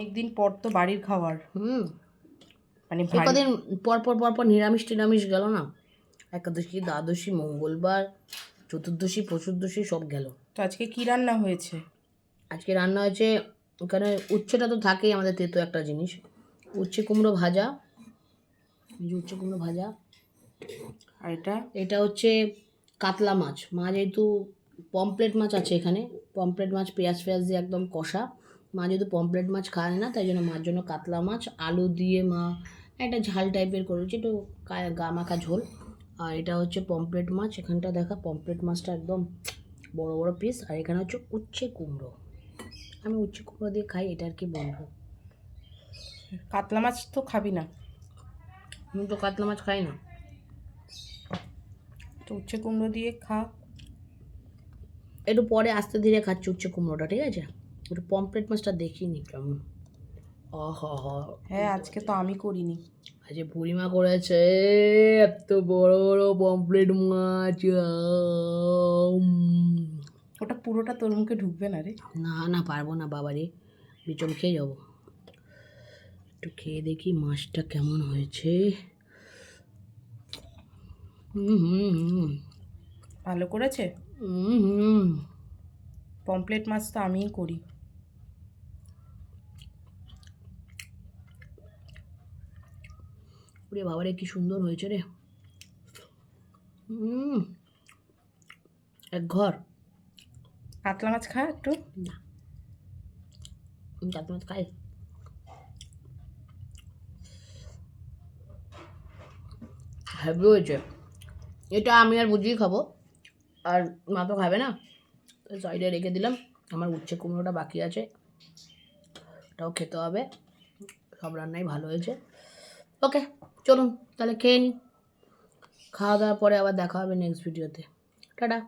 অনেকদিন পর তো বাড়ির খাবার। মানে কদিন পর পর নিরামিষ টিরামিষ গেল না, একাদশী দ্বাদশী মঙ্গলবার চতুর্দশী চতুর্দশী সব গেল। তো আজকে কি রান্না হয়েছে? আজকে রান্না হয়েছে, ওখানে উচ্ছেটা তো থাকেই আমাদের তেতো একটা জিনিস, উচ্ছে কুমড়ো ভাজা, উচ্ছে কুমড়ো ভাজা। আর এটা হচ্ছে কাতলা মাছ, যেহেতু পমপ্লেট মাছ আছে এখানে, পমপ্লেট মাছ পেঁয়াজ দিয়ে একদম কষা। মা যেহেতু পমপ্লেট মাছ খায় না, তাই জন্য মার জন্য কাতলা মাছ আলু দিয়ে মা একটা ঝাল টাইপের করেছে, একটু গা মাখা ঝোল। আর এটা হচ্ছে পমপ্লেট মাছ, এখানটা দেখা পমপ্লেট মাছটা একদম বড় বড় পিস। আর এখানে হচ্ছে উচ্ছে কুমড়ো, আমি উচ্ছে কুমড়ো দিয়ে খাই, এটা আর কি বলবো। কাতলা মাছ তো খাবি না? আমি তো কাতলা মাছ খাই না, তো উচ্ছে কুমড়ো দিয়ে খা। একটু পরে আস্তে ধীরে খাচ্ছি উচ্ছে কুমড়োটা, ঠিক আছে? একটু পমপ্লেট মাছটা দেখিনি কেমন। হ্যাঁ, আজকে তো আমি করিনি, আজকে বুড়িমা করেছে, এত বড় বড় পমপ্লেট মাছ। ওটা পুরোটা তোর মুখে ঢুকবে না রে। না পারবো না বাবারে, বিচম খেয়ে যাবো। একটু খেয়ে দেখি মাছটা কেমন হয়েছে। ভালো করেছে। পমপ্লেট মাছ তো আমিই করি। ওরে বাবারে কি সুন্দর হয়েছে রে। এক ঘর। কাতলা মাছ খা একটু। না, কাতলা মাছ খাই। হ্যাভি হয়েছে এটা, আমি আর বুঝিয়ে খাবো, আর মা তো খাবে না, সাইডে রেখে দিলাম। আমার উচ্ছে কুমড়োটা বাকি আছে, ওটাও খেতে হবে। সব রান্নাই ভালো হয়েছে। ওকে, চলুন তাহলে খেয়ে নিই। খাওয়া দাওয়ার পরে আবার দেখা হবে নেক্সট ভিডিওতে। টাটা।